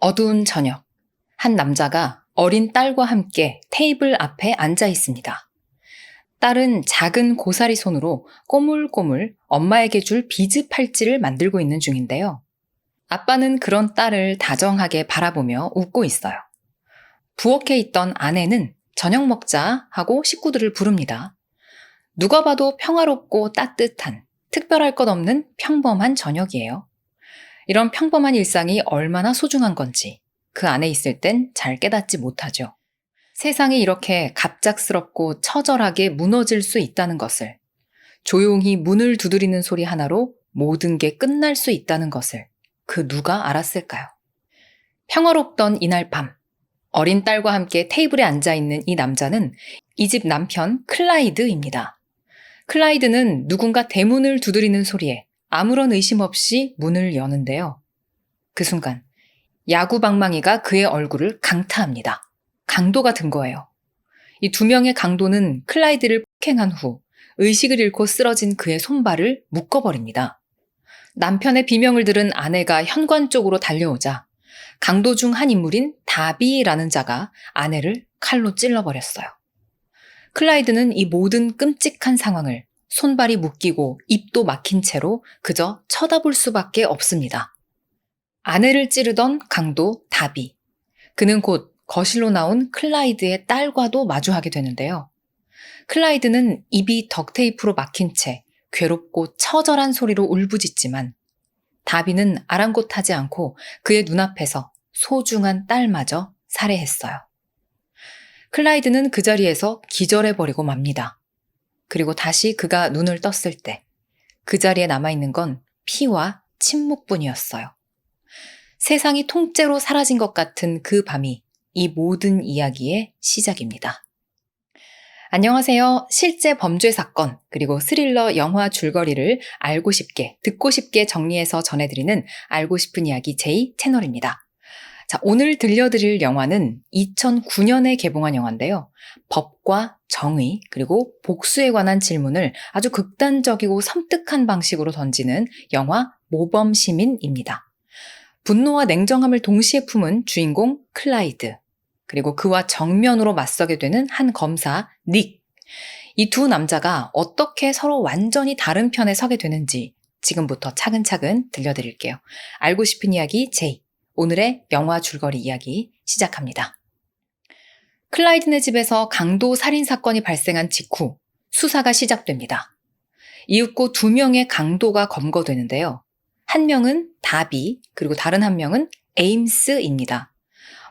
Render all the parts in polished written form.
어두운 저녁, 한 남자가 어린 딸과 함께 테이블 앞에 앉아 있습니다. 딸은 작은 고사리 손으로 꼬물꼬물 엄마에게 줄 비즈 팔찌를 만들고 있는 중인데요. 아빠는 그런 딸을 다정하게 바라보며 웃고 있어요. 부엌에 있던 아내는 저녁 먹자 하고 식구들을 부릅니다. 누가 봐도 평화롭고 따뜻한, 특별할 것 없는 평범한 저녁이에요. 이런 평범한 일상이 얼마나 소중한 건지 그 안에 있을 땐 잘 깨닫지 못하죠. 세상이 이렇게 갑작스럽고 처절하게 무너질 수 있다는 것을, 조용히 문을 두드리는 소리 하나로 모든 게 끝날 수 있다는 것을 그 누가 알았을까요? 평화롭던 이날 밤, 어린 딸과 함께 테이블에 앉아있는 이 남자는 이 집 남편 클라이드입니다. 클라이드는 누군가 대문을 두드리는 소리에 아무런 의심 없이 문을 여는데요. 그 순간 야구 방망이가 그의 얼굴을 강타합니다. 강도가 든 거예요. 이 두 명의 강도는 클라이드를 폭행한 후 의식을 잃고 쓰러진 그의 손발을 묶어버립니다. 남편의 비명을 들은 아내가 현관 쪽으로 달려오자 강도 중 한 인물인 다비라는 자가 아내를 칼로 찔러버렸어요. 클라이드는 이 모든 끔찍한 상황을 손발이 묶이고 입도 막힌 채로 그저 쳐다볼 수밖에 없습니다. 아내를 찌르던 강도 다비. 그는 곧 거실로 나온 클라이드의 딸과도 마주하게 되는데요. 클라이드는 입이 덕테이프로 막힌 채 괴롭고 처절한 소리로 울부짖지만 다비는 아랑곳하지 않고 그의 눈앞에서 소중한 딸마저 살해했어요. 클라이드는 그 자리에서 기절해버리고 맙니다. 그리고 다시 그가 눈을 떴을 때 그 자리에 남아있는 건 피와 침묵뿐이었어요. 세상이 통째로 사라진 것 같은 그 밤이 이 모든 이야기의 시작입니다. 안녕하세요. 실제 범죄 사건 그리고 스릴러 영화 줄거리를 알고 싶게, 듣고 싶게 정리해서 전해드리는 알고 싶은 이야기 J 채널입니다. 자, 오늘 들려드릴 영화는 2009년에 개봉한 영화인데요. 법과 정의 그리고 복수에 관한 질문을 아주 극단적이고 섬뜩한 방식으로 던지는 영화 모범시민입니다. 분노와 냉정함을 동시에 품은 주인공 클라이드, 그리고 그와 정면으로 맞서게 되는 한 검사 닉. 이 두 남자가 어떻게 서로 완전히 다른 편에 서게 되는지 지금부터 차근차근 들려드릴게요. 알고 싶은 이야기 J. 오늘의 영화 줄거리 이야기 시작합니다. 클라이드네 집에서 강도 살인 사건이 발생한 직후 수사가 시작됩니다. 이윽고 두 명의 강도가 검거되는데요. 한 명은 다비, 그리고 다른 한 명은 에임스입니다.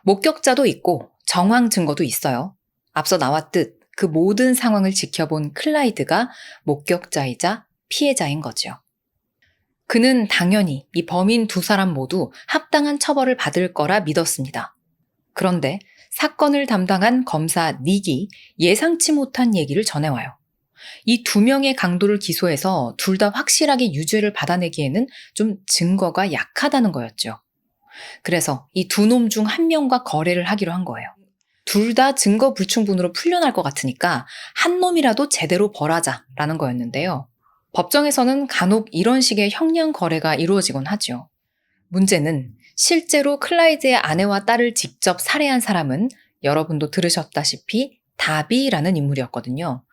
목격자도 있고 정황 증거도 있어요. 앞서 나왔듯 그 모든 상황을 지켜본 클라이드가 목격자이자 피해자인 거죠. 그는 당연히 이 범인 두 사람 모두 합당한 처벌을 받을 거라 믿었습니다. 그런데 사건을 담당한 검사 닉이 예상치 못한 얘기를 전해와요. 이 두 명의 강도를 기소해서 둘 다 확실하게 유죄를 받아내기에는 좀 증거가 약하다는 거였죠. 그래서 이 두 놈 중 한 명과 거래를 하기로 한 거예요. 둘 다 증거 불충분으로 풀려날 것 같으니까 한 놈이라도 제대로 벌하자라는 거였는데요. 법정에서는 간혹 이런 식의 형량 거래가 이루어지곤 하죠. 문제는 실제로 클라이드의 아내와 딸을 직접 살해한 사람은 여러분도 들으셨다시피 다비라는 인물이었거든요.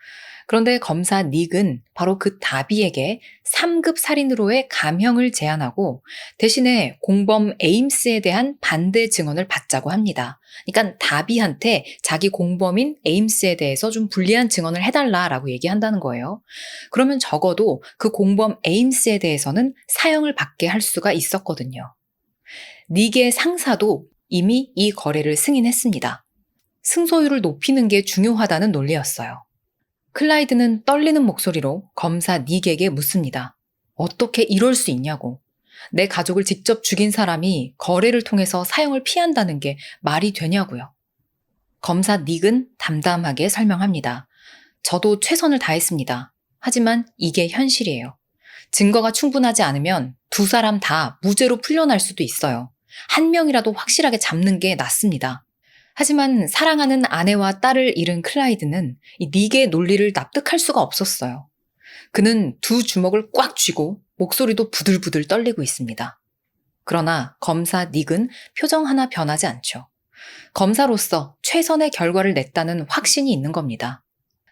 그런데 검사 닉은 바로 그 다비에게 3급 살인으로의 감형을 제안하고 대신에 공범 에임스에 대한 반대 증언을 받자고 합니다. 그러니까 다비한테 자기 공범인 에임스에 대해서 좀 불리한 증언을 해달라라고 얘기한다는 거예요. 그러면 적어도 그 공범 에임스에 대해서는 사형을 받게 할 수가 있었거든요. 닉의 상사도 이미 이 거래를 승인했습니다. 승소율을 높이는 게 중요하다는 논리였어요. 클라이드는 떨리는 목소리로 검사 닉에게 묻습니다. 어떻게 이럴 수 있냐고. 내 가족을 직접 죽인 사람이 거래를 통해서 사형을 피한다는 게 말이 되냐고요. 검사 닉은 담담하게 설명합니다. 저도 최선을 다했습니다. 하지만 이게 현실이에요. 증거가 충분하지 않으면 두 사람 다 무죄로 풀려날 수도 있어요. 한 명이라도 확실하게 잡는 게 낫습니다. 하지만 사랑하는 아내와 딸을 잃은 클라이드는 이 닉의 논리를 납득할 수가 없었어요. 그는 두 주먹을 꽉 쥐고 목소리도 부들부들 떨리고 있습니다. 그러나 검사 닉은 표정 하나 변하지 않죠. 검사로서 최선의 결과를 냈다는 확신이 있는 겁니다.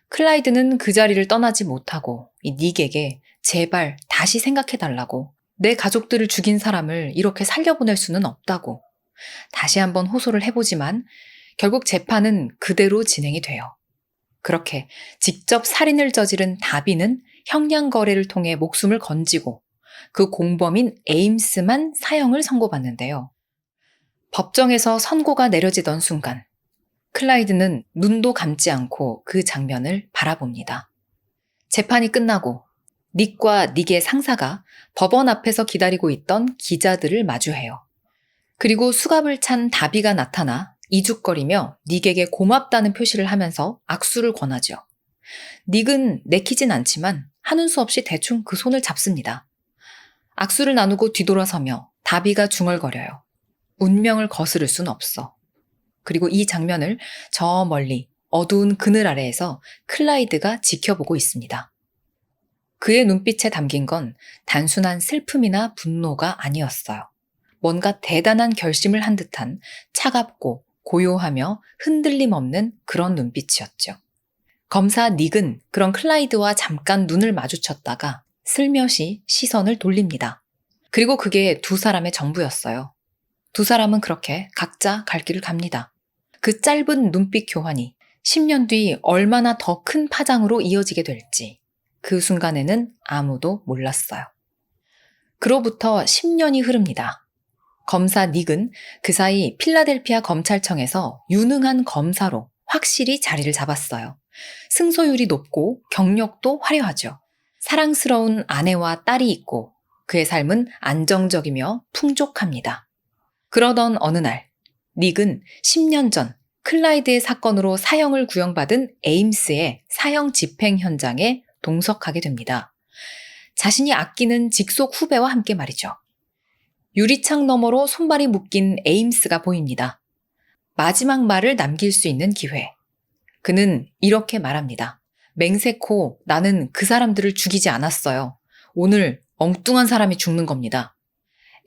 클라이드는 그 자리를 떠나지 못하고 이 닉에게 제발 다시 생각해달라고, 내 가족들을 죽인 사람을 이렇게 살려보낼 수는 없다고 다시 한번 호소를 해보지만 결국 재판은 그대로 진행이 돼요. 그렇게 직접 살인을 저지른 다비는 형량거래를 통해 목숨을 건지고 그 공범인 에임스만 사형을 선고받는데요. 법정에서 선고가 내려지던 순간 클라이드는 눈도 감지 않고 그 장면을 바라봅니다. 재판이 끝나고 닉과 닉의 상사가 법원 앞에서 기다리고 있던 기자들을 마주해요. 그리고 수갑을 찬 다비가 나타나 이죽거리며 닉에게 고맙다는 표시를 하면서 악수를 권하죠. 닉은 내키진 않지만 하는 수 없이 대충 그 손을 잡습니다. 악수를 나누고 뒤돌아서며 다비가 중얼거려요. 운명을 거스를 순 없어. 그리고 이 장면을 저 멀리 어두운 그늘 아래에서 클라이드가 지켜보고 있습니다. 그의 눈빛에 담긴 건 단순한 슬픔이나 분노가 아니었어요. 뭔가 대단한 결심을 한 듯한 차갑고 고요하며 흔들림 없는 그런 눈빛이었죠. 검사 닉은 그런 클라이드와 잠깐 눈을 마주쳤다가 슬며시 시선을 돌립니다. 그리고 그게 두 사람의 전부였어요. 두 사람은 그렇게 각자 갈 길을 갑니다. 그 짧은 눈빛 교환이 10년 뒤 얼마나 더 큰 파장으로 이어지게 될지 그 순간에는 아무도 몰랐어요. 그로부터 10년이 흐릅니다. 검사 닉은 그 사이 필라델피아 검찰청에서 유능한 검사로 확실히 자리를 잡았어요. 승소율이 높고 경력도 화려하죠. 사랑스러운 아내와 딸이 있고 그의 삶은 안정적이며 풍족합니다. 그러던 어느 날 닉은 10년 전 클라이드의 사건으로 사형을 구형받은 에임스의 사형 집행 현장에 동석하게 됩니다. 자신이 아끼는 직속 후배와 함께 말이죠. 유리창 너머로 손발이 묶인 에임스가 보입니다. 마지막 말을 남길 수 있는 기회. 그는 이렇게 말합니다. 맹세코 나는 그 사람들을 죽이지 않았어요. 오늘 엉뚱한 사람이 죽는 겁니다.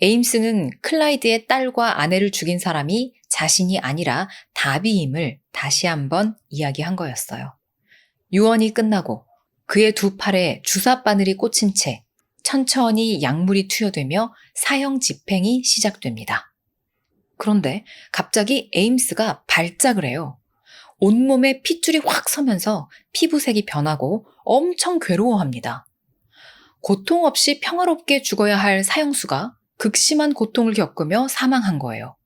에임스는 클라이드의 딸과 아내를 죽인 사람이 자신이 아니라 다비임을 다시 한번 이야기한 거였어요. 유언이 끝나고 그의 두 팔에 주사바늘이 꽂힌 채 천천히 약물이 투여되며 사형 집행이 시작됩니다. 그런데 갑자기 에임스가 발작을 해요. 온몸에 핏줄이 확 서면서 피부색이 변하고 엄청 괴로워합니다. 고통 없이 평화롭게 죽어야 할 사형수가 극심한 고통을 겪으며 사망한 거예요.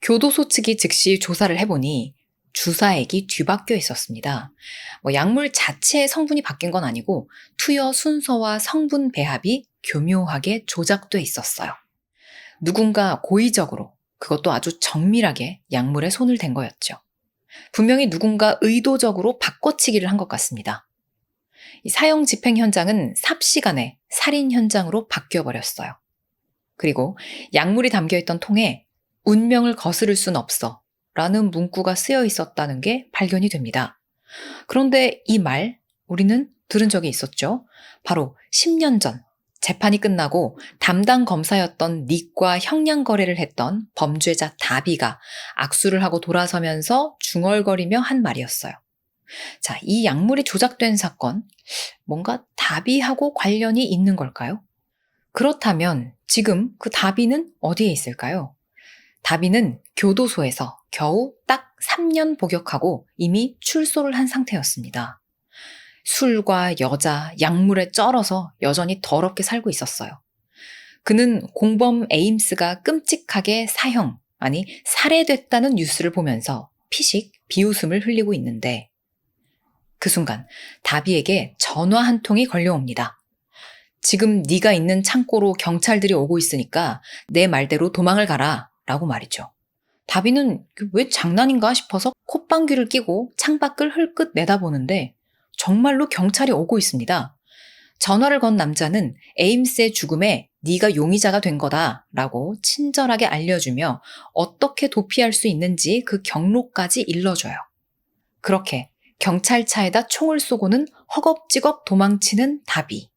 교도소 측이 즉시 조사를 해보니 주사액이 뒤바뀌어 있었습니다. 약물 자체의 성분이 바뀐 건 아니고 투여 순서와 성분 배합이 교묘하게 조작돼 있었어요. 누군가 고의적으로, 그것도 아주 정밀하게 약물에 손을 댄 거였죠. 분명히 누군가 의도적으로 바꿔치기를 한 것 같습니다. 이 사형 집행 현장은 삽시간에 살인 현장으로 바뀌어버렸어요. 그리고 약물이 담겨있던 통에 운명을 거스를 순 없어 라는 문구가 쓰여 있었다는 게 발견이 됩니다. 그런데 이 말 우리는 들은 적이 있었죠. 바로 10년 전 재판이 끝나고 담당 검사였던 닉과 형량 거래를 했던 범죄자 다비가 악수를 하고 돌아서면서 중얼거리며 한 말이었어요. 자, 이 약물이 조작된 사건, 뭔가 다비하고 관련이 있는 걸까요? 그렇다면 지금 그 다비는 어디에 있을까요? 다비는 교도소에서 겨우 딱 3년 복역하고 이미 출소를 한 상태였습니다. 술과 여자, 약물에 쩔어서 여전히 더럽게 살고 있었어요. 그는 공범 에임스가 끔찍하게 사형, 아니 살해됐다는 뉴스를 보면서 피식 비웃음을 흘리고 있는데 그 순간 다비에게 전화 한 통이 걸려옵니다. 지금 네가 있는 창고로 경찰들이 오고 있으니까 내 말대로 도망을 가라 라고 말이죠. 다비는 왜 장난인가 싶어서 콧방귀를 끼고 창밖을 흘끗 내다보는데 정말로 경찰이 오고 있습니다. 전화를 건 남자는 에임스의 죽음에 네가 용의자가 된 거다 라고 친절하게 알려주며 어떻게 도피할 수 있는지 그 경로까지 일러줘요. 그렇게 경찰차에다 총을 쏘고는 허겁지겁 도망치는 다비.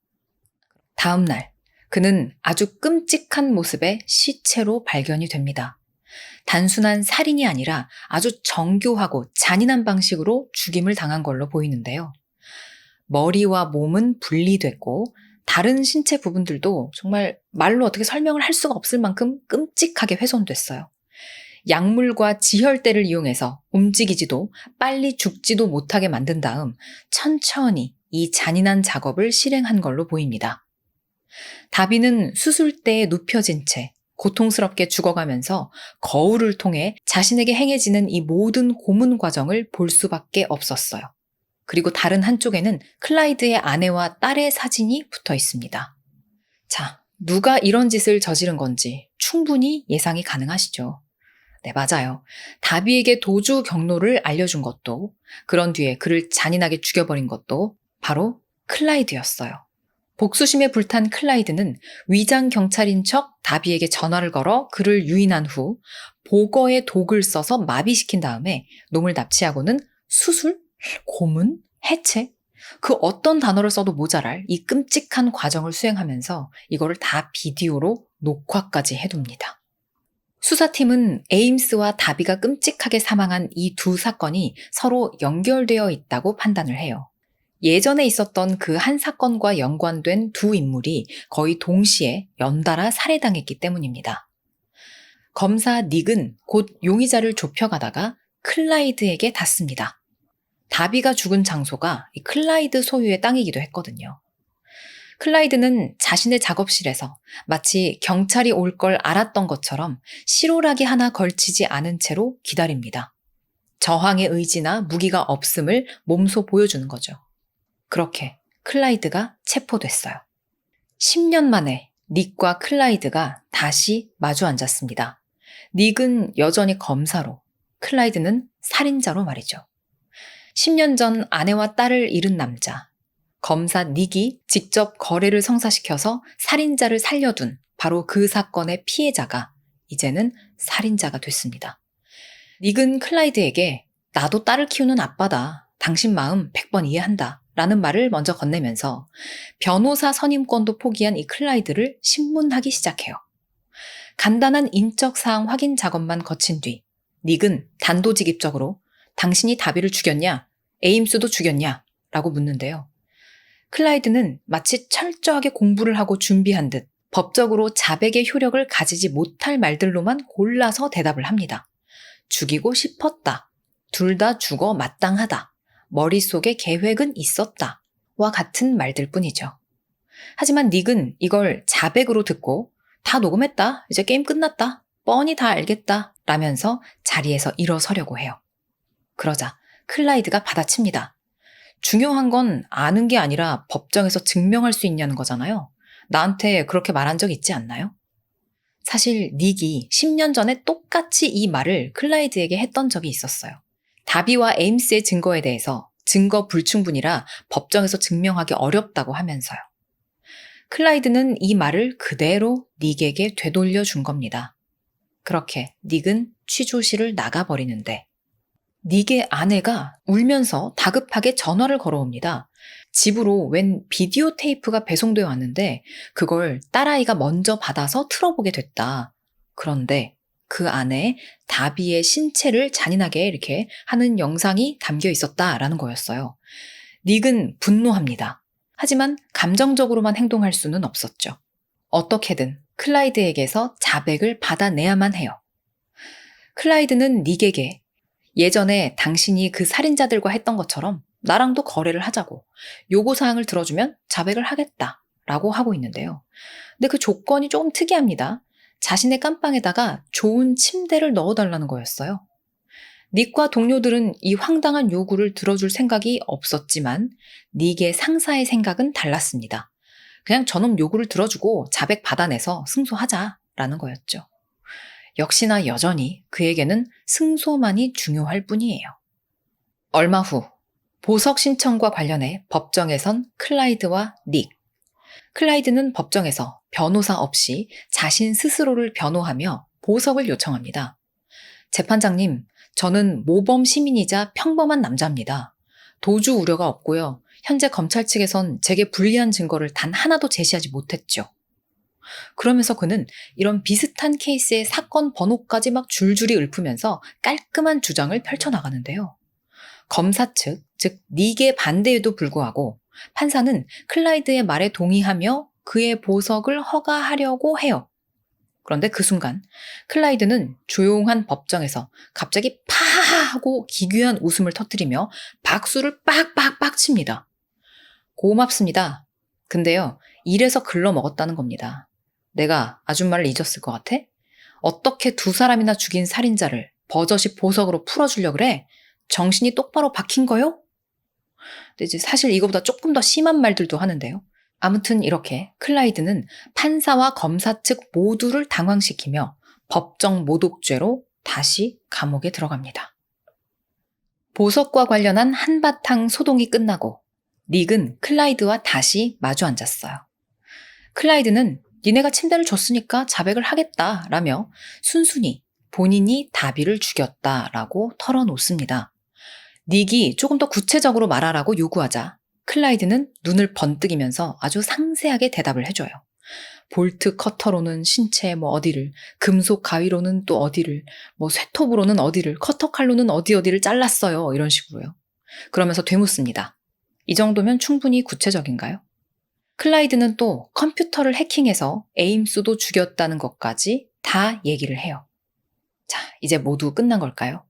다음 날 그는 아주 끔찍한 모습의 시체로 발견이 됩니다. 단순한 살인이 아니라 아주 정교하고 잔인한 방식으로 죽임을 당한 걸로 보이는데요. 머리와 몸은 분리됐고 다른 신체 부분들도 정말 말로 어떻게 설명을 할 수가 없을 만큼 끔찍하게 훼손됐어요. 약물과 지혈대를 이용해서 움직이지도 빨리 죽지도 못하게 만든 다음 천천히 이 잔인한 작업을 실행한 걸로 보입니다. 다비는 수술대에 눕혀진 채 고통스럽게 죽어가면서 거울을 통해 자신에게 행해지는 이 모든 고문 과정을 볼 수밖에 없었어요. 그리고 다른 한쪽에는 클라이드의 아내와 딸의 사진이 붙어 있습니다. 자, 누가 이런 짓을 저지른 건지 충분히 예상이 가능하시죠? 네, 맞아요. 다비에게 도주 경로를 알려준 것도, 그런 뒤에 그를 잔인하게 죽여버린 것도 바로 클라이드였어요. 복수심에 불탄 클라이드는 위장 경찰인 척 다비에게 전화를 걸어 그를 유인한 후 보거에 독을 써서 마비시킨 다음에 놈을 납치하고는 수술? 고문? 해체? 그 어떤 단어를 써도 모자랄 이 끔찍한 과정을 수행하면서 이거를 다 비디오로 녹화까지 해둡니다. 수사팀은 에임스와 다비가 끔찍하게 사망한 이 두 사건이 서로 연결되어 있다고 판단을 해요. 예전에 있었던 그 한 사건과 연관된 두 인물이 거의 동시에 연달아 살해당했기 때문입니다. 검사 닉은 곧 용의자를 좁혀가다가 클라이드에게 닿습니다. 다비가 죽은 장소가 클라이드 소유의 땅이기도 했거든요. 클라이드는 자신의 작업실에서 마치 경찰이 올 걸 알았던 것처럼 실오라기 하나 걸치지 않은 채로 기다립니다. 저항의 의지나 무기가 없음을 몸소 보여주는 거죠. 그렇게 클라이드가 체포됐어요. 10년 만에 닉과 클라이드가 다시 마주 앉았습니다. 닉은 여전히 검사로, 클라이드는 살인자로 말이죠. 10년 전 아내와 딸을 잃은 남자, 검사 닉이 직접 거래를 성사시켜서 살인자를 살려둔 바로 그 사건의 피해자가 이제는 살인자가 됐습니다. 닉은 클라이드에게 나도 딸을 키우는 아빠다. 당신 마음 100번 이해한다. 라는 말을 먼저 건네면서 변호사 선임권도 포기한 이 클라이드를 신문하기 시작해요. 간단한 인적 사항 확인 작업만 거친 뒤 닉은 단도직입적으로 당신이 다비를 죽였냐? 에임스도 죽였냐? 라고 묻는데요. 클라이드는 마치 철저하게 공부를 하고 준비한 듯 법적으로 자백의 효력을 가지지 못할 말들로만 골라서 대답을 합니다. 죽이고 싶었다. 둘 다 죽어 마땅하다. 머릿속에 계획은 있었다. 와 같은 말들 뿐이죠. 하지만 닉은 이걸 자백으로 듣고 다 녹음했다. 이제 게임 끝났다. 뻔히 다 알겠다. 라면서 자리에서 일어서려고 해요. 그러자 클라이드가 받아칩니다. 중요한 건 아는 게 아니라 법정에서 증명할 수 있냐는 거잖아요. 나한테 그렇게 말한 적 있지 않나요? 사실 닉이 10년 전에 똑같이 이 말을 클라이드에게 했던 적이 있었어요. 다비와 에임스의 증거에 대해서 증거 불충분이라 법정에서 증명하기 어렵다고 하면서요. 클라이드는 이 말을 그대로 닉에게 되돌려 준 겁니다. 그렇게 닉은 취조실을 나가버리는데 닉의 아내가 울면서 다급하게 전화를 걸어옵니다. 집으로 웬 비디오 테이프가 배송되어 왔는데 그걸 딸아이가 먼저 받아서 틀어보게 됐다. 그런데 그 안에 다비의 신체를 잔인하게 이렇게 하는 영상이 담겨 있었다라는 거였어요. 닉은 분노합니다. 하지만 감정적으로만 행동할 수는 없었죠. 어떻게든 클라이드에게서 자백을 받아내야만 해요. 클라이드는 닉에게 예전에 당신이 그 살인자들과 했던 것처럼 나랑도 거래를 하자고 요구사항을 들어주면 자백을 하겠다라고 하고 있는데요. 근데 그 조건이 조금 특이합니다. 자신의 깜빵에다가 좋은 침대를 넣어달라는 거였어요. 닉과 동료들은 이 황당한 요구를 들어줄 생각이 없었지만 닉의 상사의 생각은 달랐습니다. 그냥 저놈 요구를 들어주고 자백 받아내서 승소하자라는 거였죠. 역시나 여전히 그에게는 승소만이 중요할 뿐이에요. 얼마 후 보석 신청과 관련해 법정에 선 클라이드와 닉. 클라이드는 법정에서 변호사 없이 자신 스스로를 변호하며 보석을 요청합니다. 재판장님, 저는 모범 시민이자 평범한 남자입니다. 도주 우려가 없고요. 현재 검찰 측에선 제게 불리한 증거를 단 하나도 제시하지 못했죠. 그러면서 그는 이런 비슷한 케이스의 사건 번호까지 막 줄줄이 읊으면서 깔끔한 주장을 펼쳐나가는데요. 검사 측, 즉 닉의 반대에도 불구하고 판사는 클라이드의 말에 동의하며 그의 보석을 허가하려고 해요. 그런데 그 순간 클라이드는 조용한 법정에서 갑자기 파 하고 기괴한 웃음을 터뜨리며 박수를 빡빡빡 칩니다. 고맙습니다. 근데요, 이래서 글러먹었다는 겁니다. 내가 아줌마를 잊었을 것 같아? 어떻게 두 사람이나 죽인 살인자를 버젓이 보석으로 풀어주려고 그래? 정신이 똑바로 박힌 거요? 근데 이제 사실 이거보다 조금 더 심한 말들도 하는데요. 아무튼 이렇게 클라이드는 판사와 검사 측 모두를 당황시키며 법정 모독죄로 다시 감옥에 들어갑니다. 보석과 관련한 한바탕 소동이 끝나고 닉은 클라이드와 다시 마주 앉았어요. 클라이드는 니네가 침대를 줬으니까 자백을 하겠다라며 순순히 본인이 다비를 죽였다라고 털어놓습니다. 닉이 조금 더 구체적으로 말하라고 요구하자 클라이드는 눈을 번뜩이면서 아주 상세하게 대답을 해줘요. 볼트 커터로는 신체 어디를, 금속 가위로는 또 어디를, 쇠톱으로는 어디를, 커터 칼로는 어디를 잘랐어요. 이런 식으로요. 그러면서 되묻습니다. 이 정도면 충분히 구체적인가요? 클라이드는 또 컴퓨터를 해킹해서 에임스도 죽였다는 것까지 다 얘기를 해요. 자, 이제 모두 끝난 걸까요?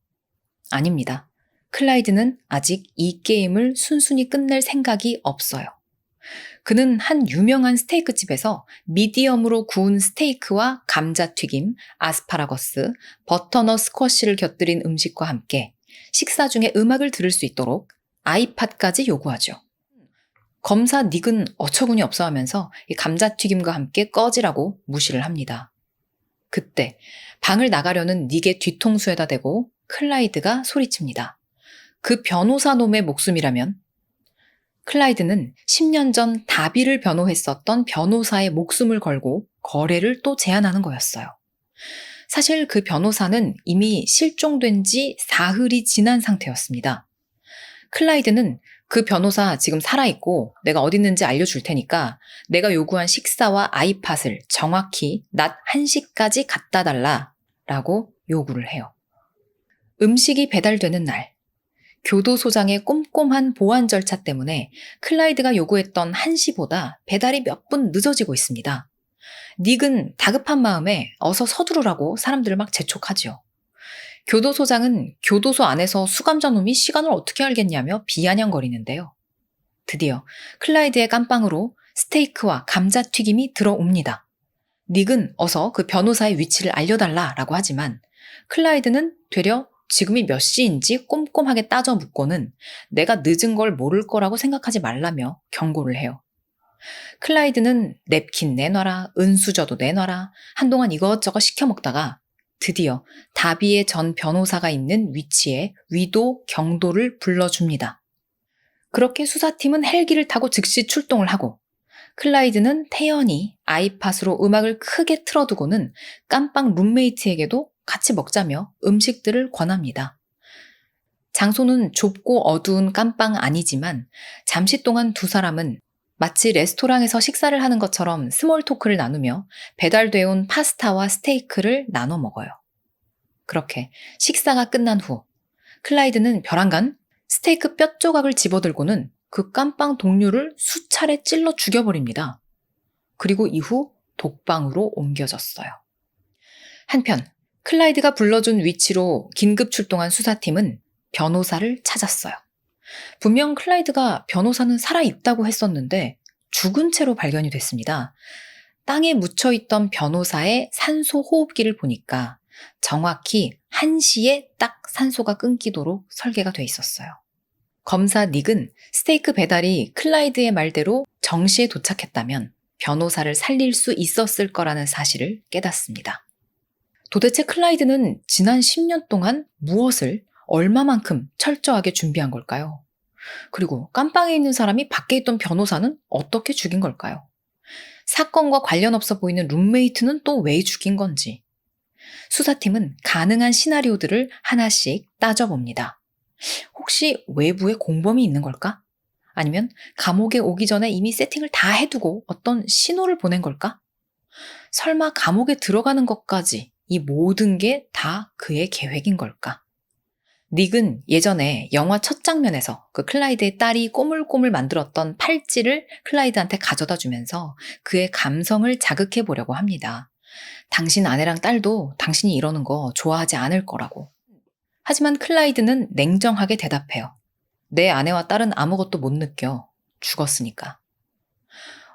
아닙니다. 클라이드는 아직 이 게임을 순순히 끝낼 생각이 없어요. 그는 한 유명한 스테이크 집에서 미디엄으로 구운 스테이크와 감자튀김, 아스파라거스, 버터넛 스쿼시를 곁들인 음식과 함께 식사 중에 음악을 들을 수 있도록 아이팟까지 요구하죠. 검사 닉은 어처구니 없어 하면서 이 감자튀김과 함께 꺼지라고 무시를 합니다. 그때 방을 나가려는 닉의 뒤통수에다 대고 클라이드가 소리칩니다. 그 변호사 놈의 목숨이라면? 클라이드는 10년 전 다비를 변호했었던 변호사의 목숨을 걸고 거래를 또 제안하는 거였어요. 사실 그 변호사는 이미 실종된 지 사흘이 지난 상태였습니다. 클라이드는 그 변호사 지금 살아있고 내가 어디 있는지 알려줄 테니까 내가 요구한 식사와 아이팟을 정확히 낮 1시까지 갖다 달라라고 요구를 해요. 음식이 배달되는 날, 교도소장의 꼼꼼한 보안 절차 때문에 클라이드가 요구했던 1시보다 배달이 몇 분 늦어지고 있습니다. 닉은 다급한 마음에 어서 서두르라고 사람들을 막 재촉하지요. 교도소장은 교도소 안에서 수감자 놈이 시간을 어떻게 알겠냐며 비아냥거리는데요. 드디어 클라이드의 깜빵으로 스테이크와 감자튀김이 들어옵니다. 닉은 어서 그 변호사의 위치를 알려달라라고 하지만 클라이드는 되려 지금이 몇 시인지 꼼꼼하게 따져 묻고는 내가 늦은 걸 모를 거라고 생각하지 말라며 경고를 해요. 클라이드는 냅킨 내놔라, 은수저도 내놔라, 한동안 이것저것 시켜 먹다가 드디어 다비의 전 변호사가 있는 위치에 위도 경도를 불러줍니다. 그렇게 수사팀은 헬기를 타고 즉시 출동을 하고 클라이드는 태연히 아이팟으로 음악을 크게 틀어두고는 깜빵 룸메이트에게도 같이 먹자며 음식들을 권합니다. 장소는 좁고 어두운 깜빵 아니지만 잠시 동안 두 사람은 마치 레스토랑에서 식사를 하는 것처럼 스몰 토크를 나누며 배달되어 온 파스타와 스테이크를 나눠 먹어요. 그렇게 식사가 끝난 후 클라이드는 벼랑간 스테이크 뼈 조각을 집어들고는 그 깜빵 동료를 수차례 찔러 죽여버립니다. 그리고 이후 독방으로 옮겨졌어요. 한편 클라이드가 불러준 위치로 긴급 출동한 수사팀은 변호사를 찾았어요. 분명 클라이드가 변호사는 살아있다고 했었는데 죽은 채로 발견이 됐습니다. 땅에 묻혀있던 변호사의 산소 호흡기를 보니까 정확히 1시에 딱 산소가 끊기도록 설계가 돼 있었어요. 검사 닉은 스테이크 배달이 클라이드의 말대로 정시에 도착했다면 변호사를 살릴 수 있었을 거라는 사실을 깨닫습니다. 도대체 클라이드는 지난 10년 동안 무엇을 얼마만큼 철저하게 준비한 걸까요? 그리고 깜빵에 있는 사람이 밖에 있던 변호사는 어떻게 죽인 걸까요? 사건과 관련 없어 보이는 룸메이트는 또 왜 죽인 건지. 수사팀은 가능한 시나리오들을 하나씩 따져봅니다. 혹시 외부에 공범이 있는 걸까? 아니면 감옥에 오기 전에 이미 세팅을 다 해두고 어떤 신호를 보낸 걸까? 설마 감옥에 들어가는 것까지 이 모든 게 다 그의 계획인 걸까? 닉은 예전에 영화 첫 장면에서 그 클라이드의 딸이 꼬물꼬물 만들었던 팔찌를 클라이드한테 가져다 주면서 그의 감성을 자극해 보려고 합니다. 당신 아내랑 딸도 당신이 이러는 거 좋아하지 않을 거라고. 하지만 클라이드는 냉정하게 대답해요. 내 아내와 딸은 아무것도 못 느껴. 죽었으니까.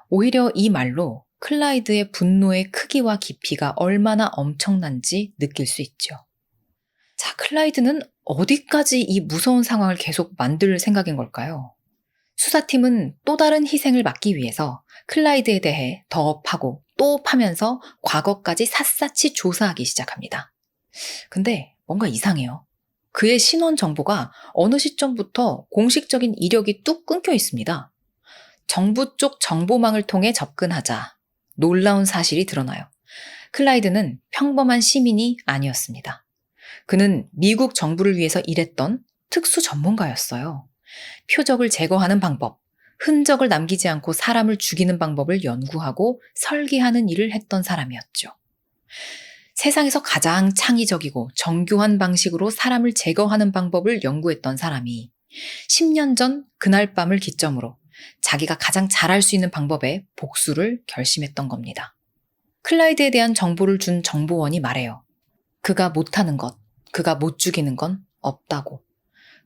오히려 이 말로 클라이드의 분노의 크기와 깊이가 얼마나 엄청난지 느낄 수 있죠. 자, 클라이드는 어디까지 이 무서운 상황을 계속 만들 생각인 걸까요? 수사팀은 또 다른 희생을 막기 위해서 클라이드에 대해 더 파고 또 파면서 과거까지 샅샅이 조사하기 시작합니다. 근데 뭔가 이상해요. 그의 신원 정보가 어느 시점부터 공식적인 이력이 뚝 끊겨 있습니다. 정부 쪽 정보망을 통해 접근하자 놀라운 사실이 드러나요. 클라이드는 평범한 시민이 아니었습니다. 그는 미국 정부를 위해서 일했던 특수 전문가였어요. 표적을 제거하는 방법, 흔적을 남기지 않고 사람을 죽이는 방법을 연구하고 설계하는 일을 했던 사람이었죠. 세상에서 가장 창의적이고 정교한 방식으로 사람을 제거하는 방법을 연구했던 사람이 10년 전 그날 밤을 기점으로 자기가 가장 잘할 수 있는 방법에 복수를 결심했던 겁니다. 클라이드에 대한 정보를 준 정보원이 말해요. 그가 못하는 것, 그가 못 죽이는 건 없다고.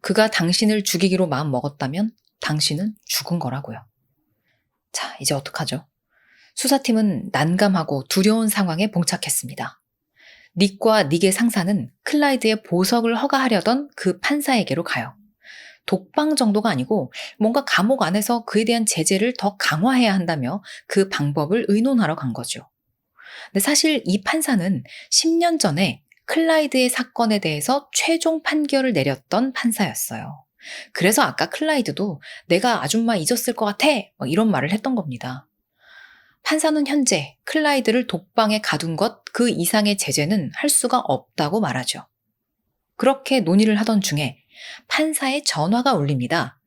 그가 당신을 죽이기로 마음 먹었다면 당신은 죽은 거라고요. 자, 이제 어떡하죠? 수사팀은 난감하고 두려운 상황에 봉착했습니다. 닉과 닉의 상사는 클라이드의 보석을 허가하려던 그 판사에게로 가요. 독방 정도가 아니고 뭔가 감옥 안에서 그에 대한 제재를 더 강화해야 한다며 그 방법을 의논하러 간 거죠. 근데 사실 이 판사는 10년 전에 클라이드의 사건에 대해서 최종 판결을 내렸던 판사였어요. 그래서 아까 클라이드도 내가 아줌마 잊었을 것 같아 이런 말을 했던 겁니다. 판사는 현재 클라이드를 독방에 가둔 것 그 이상의 제재는 할 수가 없다고 말하죠. 그렇게 논의를 하던 중에 판사의 전화가 울립니다.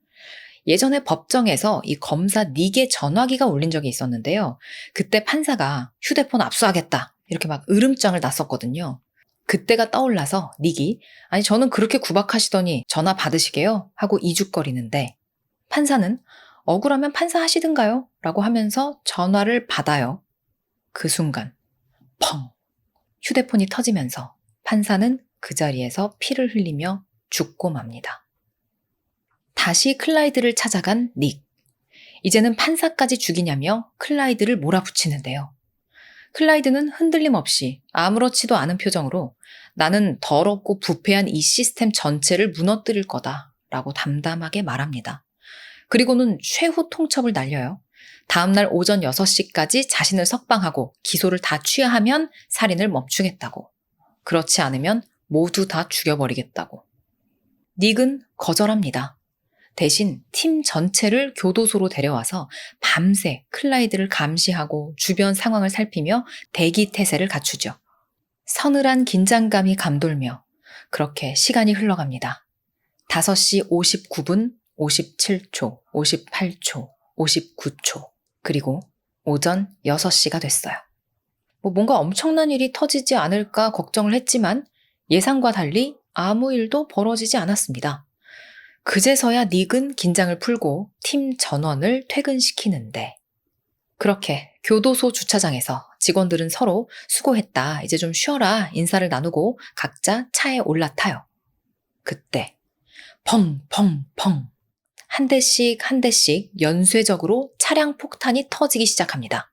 예전에 법정에서 이 검사 닉의 전화기가 울린 적이 있었는데요. 그때 판사가 휴대폰 압수하겠다 이렇게 막 으름장을 놨었거든요. 그때가 떠올라서 닉이 아니 저는 그렇게 구박하시더니 전화 받으시게요? 하고 이죽거리는데 판사는 억울하면 판사 하시든가요? 라고 하면서 전화를 받아요. 그 순간 펑! 휴대폰이 터지면서 판사는 그 자리에서 피를 흘리며 죽고 맙니다. 다시 클라이드를 찾아간 닉. 이제는 판사까지 죽이냐며 클라이드를 몰아붙이는데요. 클라이드는 흔들림 없이 아무렇지도 않은 표정으로 나는 더럽고 부패한 이 시스템 전체를 무너뜨릴 거다 라고 담담하게 말합니다. 그리고는 최후 통첩을 날려요. 다음날 오전 6시까지 자신을 석방하고 기소를 다 취하하면 살인을 멈추겠다고. 그렇지 않으면 모두 다 죽여버리겠다고. 닉은 거절합니다. 대신 팀 전체를 교도소로 데려와서 밤새 클라이드를 감시하고 주변 상황을 살피며 대기 태세를 갖추죠. 서늘한 긴장감이 감돌며 그렇게 시간이 흘러갑니다. 5시 59분, 57초, 58초, 59초, 그리고 오전 6시가 됐어요. 뭔가 엄청난 일이 터지지 않을까 걱정을 했지만 예상과 달리 아무 일도 벌어지지 않았습니다. 그제서야 닉은 긴장을 풀고 팀 전원을 퇴근시키는데 그렇게 교도소 주차장에서 직원들은 서로 수고했다, 이제 좀 쉬어라 인사를 나누고 각자 차에 올라타요. 그때 펑펑펑 한 대씩 한 대씩 연쇄적으로 차량 폭탄이 터지기 시작합니다.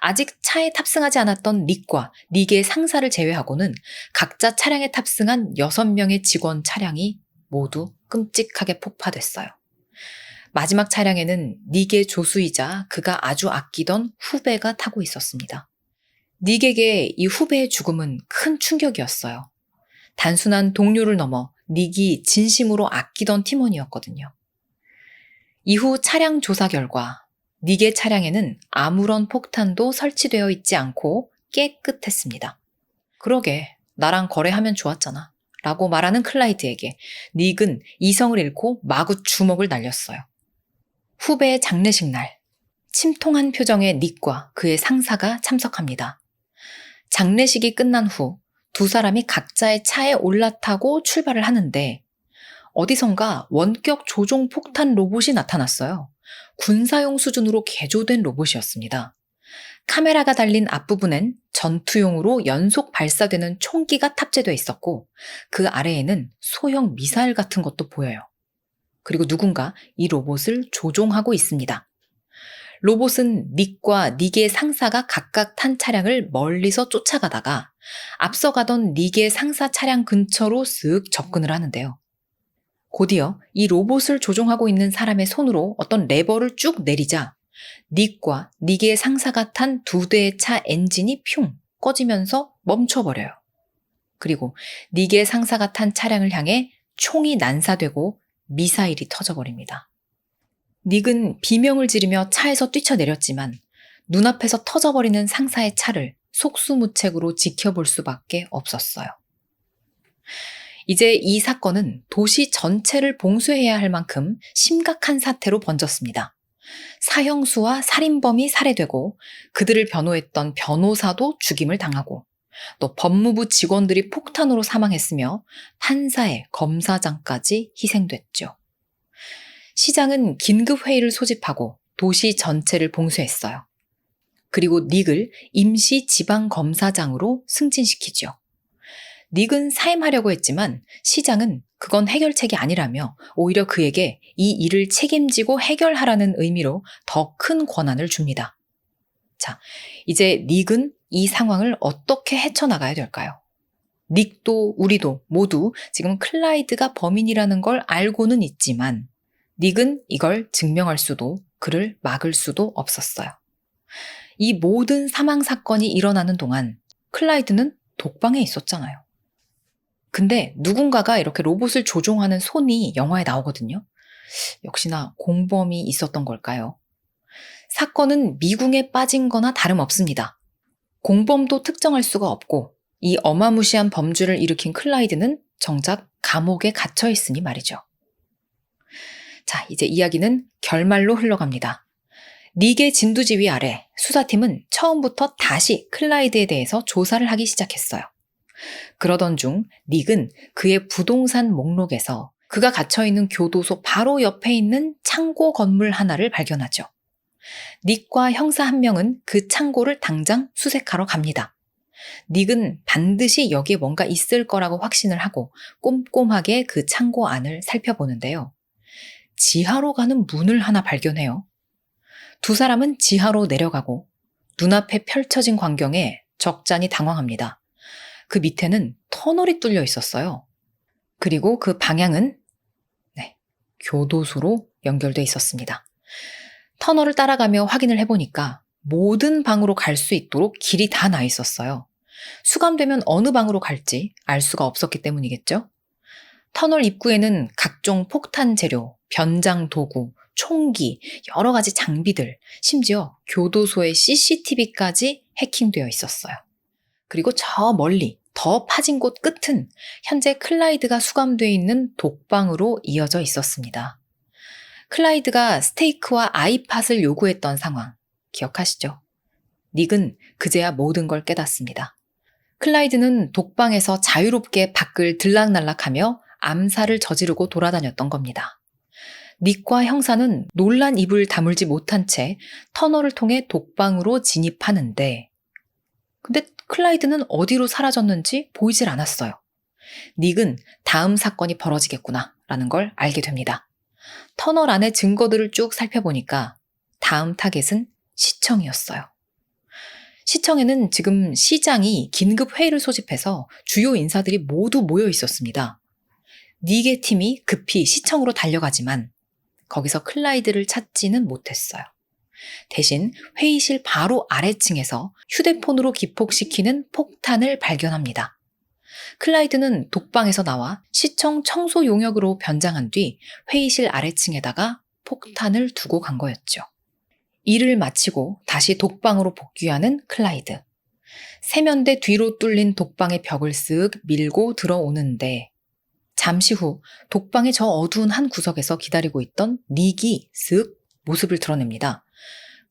아직 차에 탑승하지 않았던 닉과 닉의 상사를 제외하고는 각자 차량에 탑승한 6명의 직원 차량이 모두 끔찍하게 폭파됐어요. 마지막 차량에는 닉의 조수이자 그가 아주 아끼던 후배가 타고 있었습니다. 닉에게 이 후배의 죽음은 큰 충격이었어요. 단순한 동료를 넘어 닉이 진심으로 아끼던 팀원이었거든요. 이후 차량 조사 결과 닉의 차량에는 아무런 폭탄도 설치되어 있지 않고 깨끗했습니다. 그러게 나랑 거래하면 좋았잖아 라고 말하는 클라이드에게 닉은 이성을 잃고 마구 주먹을 날렸어요. 후배의 장례식 날 침통한 표정의 닉과 그의 상사가 참석합니다. 장례식이 끝난 후 두 사람이 각자의 차에 올라타고 출발을 하는데 어디선가 원격 조종 폭탄 로봇이 나타났어요. 군사용 수준으로 개조된 로봇이었습니다. 카메라가 달린 앞부분엔 전투용으로 연속 발사되는 총기가 탑재되어 있었고 그 아래에는 소형 미사일 같은 것도 보여요. 그리고 누군가 이 로봇을 조종하고 있습니다. 로봇은 닉과 닉의 상사가 각각 탄 차량을 멀리서 쫓아가다가 앞서가던 닉의 상사 차량 근처로 쓱 접근을 하는데요. 곧이어 이 로봇을 조종하고 있는 사람의 손으로 어떤 레버를 쭉 내리자 닉과 닉의 상사가 탄 두 대의 차 엔진이 뿅 꺼지면서 멈춰버려요. 그리고 닉의 상사가 탄 차량을 향해 총이 난사되고 미사일이 터져버립니다. 닉은 비명을 지르며 차에서 뛰쳐내렸지만 눈앞에서 터져버리는 상사의 차를 속수무책으로 지켜볼 수밖에 없었어요. 이제 이 사건은 도시 전체를 봉쇄해야 할 만큼 심각한 사태로 번졌습니다. 사형수와 살인범이 살해되고 그들을 변호했던 변호사도 죽임을 당하고 또 법무부 직원들이 폭탄으로 사망했으며 판사의 검사장까지 희생됐죠. 시장은 긴급회의를 소집하고 도시 전체를 봉쇄했어요. 그리고 닉을 임시 지방검사장으로 승진시키죠. 닉은 사임하려고 했지만 시장은 그건 해결책이 아니라며 오히려 그에게 이 일을 책임지고 해결하라는 의미로 더 큰 권한을 줍니다. 자, 이제 닉은 이 상황을 어떻게 헤쳐나가야 될까요? 닉도 우리도 모두 지금 클라이드가 범인이라는 걸 알고는 있지만 닉은 이걸 증명할 수도 그를 막을 수도 없었어요. 이 모든 사망 사건이 일어나는 동안 클라이드는 독방에 있었잖아요. 근데 누군가가 이렇게 로봇을 조종하는 손이 영화에 나오거든요. 역시나 공범이 있었던 걸까요? 사건은 미궁에 빠진 거나 다름없습니다. 공범도 특정할 수가 없고 이 어마무시한 범죄를 일으킨 클라이드는 정작 감옥에 갇혀 있으니 말이죠. 자, 이제 이야기는 결말로 흘러갑니다. 닉의 진두지휘 아래 수사팀은 처음부터 다시 클라이드에 대해서 조사를 하기 시작했어요. 그러던 중 닉은 그의 부동산 목록에서 그가 갇혀있는 교도소 바로 옆에 있는 창고 건물 하나를 발견하죠. 닉과 형사 한 명은 그 창고를 당장 수색하러 갑니다. 닉은 반드시 여기에 뭔가 있을 거라고 확신을 하고 꼼꼼하게 그 창고 안을 살펴보는데요. 지하로 가는 문을 하나 발견해요. 두 사람은 지하로 내려가고 눈앞에 펼쳐진 광경에 적잖이 당황합니다. 그 밑에는 터널이 뚫려 있었어요. 그리고 그 방향은 교도소로 연결돼 있었습니다. 터널을 따라가며 확인을 해보니까 모든 방으로 갈 수 있도록 길이 다 나 있었어요. 수감되면 어느 방으로 갈지 알 수가 없었기 때문이겠죠? 터널 입구에는 각종 폭탄 재료, 변장 도구, 총기, 여러 가지 장비들, 심지어 교도소의 CCTV까지 해킹되어 있었어요. 그리고 저 멀리 더 파진 곳 끝은 현재 클라이드가 수감되어 있는 독방으로 이어져 있었습니다. 클라이드가 스테이크와 아이팟을 요구했던 상황 기억하시죠? 닉은 그제야 모든 걸 깨닫습니다. 클라이드는 독방에서 자유롭게 밖을 들락날락하며 암살을 저지르고 돌아다녔던 겁니다. 닉과 형사는 놀란 입을 다물지 못한 채 터널을 통해 독방으로 진입하는데 근데 클라이드는 어디로 사라졌는지 보이질 않았어요. 닉은 다음 사건이 벌어지겠구나 라는 걸 알게 됩니다. 터널 안의 증거들을 쭉 살펴보니까 다음 타겟은 시청이었어요. 시청에는 지금 시장이 긴급 회의를 소집해서 주요 인사들이 모두 모여 있었습니다. 닉의 팀이 급히 시청으로 달려가지만 거기서 클라이드를 찾지는 못했어요. 대신 회의실 바로 아래층에서 휴대폰으로 기폭시키는 폭탄을 발견합니다. 클라이드는 독방에서 나와 시청 청소 용역으로 변장한 뒤 회의실 아래층에다가 폭탄을 두고 간 거였죠. 일을 마치고 다시 독방으로 복귀하는 클라이드. 세면대 뒤로 뚫린 독방의 벽을 쓱 밀고 들어오는데 잠시 후 독방의 저 어두운 한 구석에서 기다리고 있던 닉이 쓱 모습을 드러냅니다.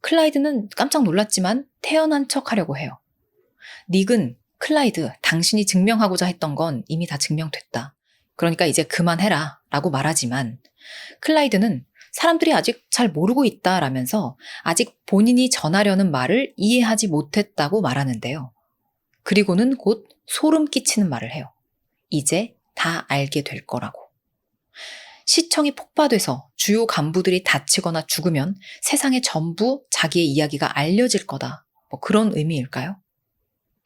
클라이드는 깜짝 놀랐지만 태연한 척 하려고 해요. 닉은 클라이드, 당신이 증명하고자 했던 건 이미 다 증명됐다. 그러니까 이제 그만해라 라고 말하지만 클라이드는 사람들이 아직 잘 모르고 있다라면서 아직 본인이 전하려는 말을 이해하지 못했다고 말하는데요. 그리고는 곧 소름 끼치는 말을 해요. 이제 다 알게 될 거라고. 시청이 폭파돼서 주요 간부들이 다치거나 죽으면 세상에 전부 자기의 이야기가 알려질 거다. 뭐 그런 의미일까요?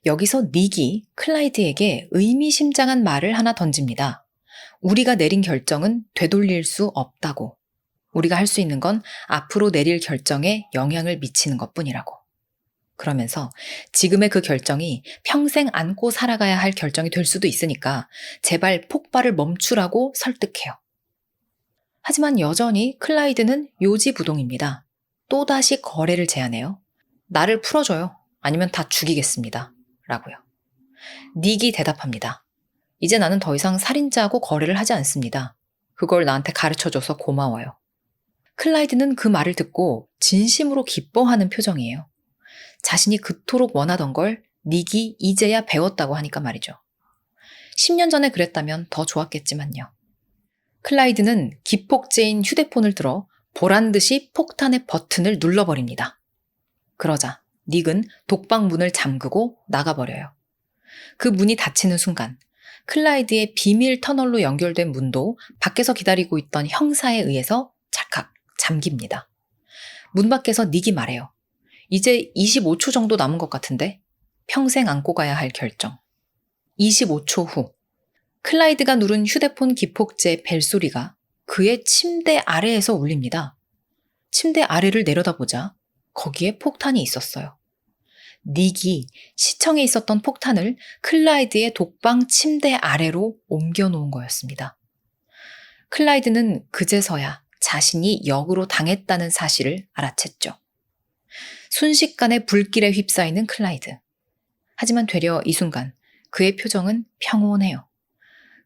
여기서 닉이 클라이드에게 의미심장한 말을 하나 던집니다. 우리가 내린 결정은 되돌릴 수 없다고. 우리가 할 수 있는 건 앞으로 내릴 결정에 영향을 미치는 것뿐이라고. 그러면서 지금의 그 결정이 평생 안고 살아가야 할 결정이 될 수도 있으니까 제발 폭발을 멈추라고 설득해요. 하지만 여전히 클라이드는 요지부동입니다. 또다시 거래를 제안해요. 나를 풀어줘요. 아니면 다 죽이겠습니다. 라고요. 닉이 대답합니다. 이제 나는 더 이상 살인자하고 거래를 하지 않습니다. 그걸 나한테 가르쳐줘서 고마워요. 클라이드는 그 말을 듣고 진심으로 기뻐하는 표정이에요. 자신이 그토록 원하던 걸 닉이 이제야 배웠다고 하니까 말이죠. 10년 전에 그랬다면 더 좋았겠지만요. 클라이드는 기폭제인 휴대폰을 들어 보란듯이 폭탄의 버튼을 눌러버립니다. 그러자 닉은 독방문을 잠그고 나가버려요. 그 문이 닫히는 순간 클라이드의 비밀 터널로 연결된 문도 밖에서 기다리고 있던 형사에 의해서 찰칵 잠깁니다. 문 밖에서 닉이 말해요. 이제 25초 정도 남은 것 같은데 평생 안고 가야 할 결정. 25초 후 클라이드가 누른 휴대폰 기폭제 벨소리가 그의 침대 아래에서 울립니다. 침대 아래를 내려다보자 거기에 폭탄이 있었어요. 닉이 시청에 있었던 폭탄을 클라이드의 독방 침대 아래로 옮겨놓은 거였습니다. 클라이드는 그제서야 자신이 역으로 당했다는 사실을 알아챘죠. 순식간에 불길에 휩싸이는 클라이드. 하지만 되려 이 순간 그의 표정은 평온해요.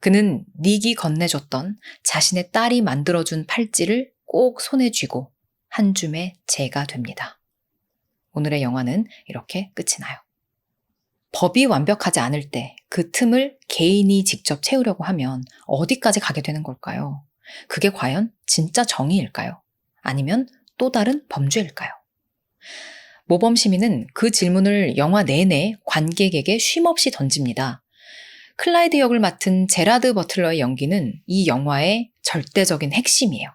그는 닉이 건네줬던 자신의 딸이 만들어준 팔찌를 꼭 손에 쥐고 한 줌의 재가 됩니다. 오늘의 영화는 이렇게 끝이 나요. 법이 완벽하지 않을 때 그 틈을 개인이 직접 채우려고 하면 어디까지 가게 되는 걸까요? 그게 과연 진짜 정의일까요? 아니면 또 다른 범죄일까요? 모범시민은 그 질문을 영화 내내 관객에게 쉼없이 던집니다. 클라이드 역을 맡은 제라드 버틀러의 연기는 이 영화의 절대적인 핵심이에요.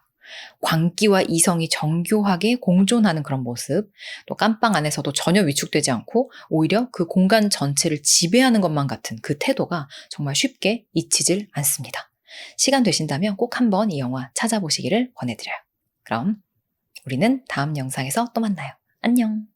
광기와 이성이 정교하게 공존하는 그런 모습, 또 깜빵 안에서도 전혀 위축되지 않고 오히려 그 공간 전체를 지배하는 것만 같은 그 태도가 정말 쉽게 잊히질 않습니다. 시간 되신다면 꼭 한번 이 영화 찾아보시기를 권해드려요. 그럼 우리는 다음 영상에서 또 만나요. 안녕.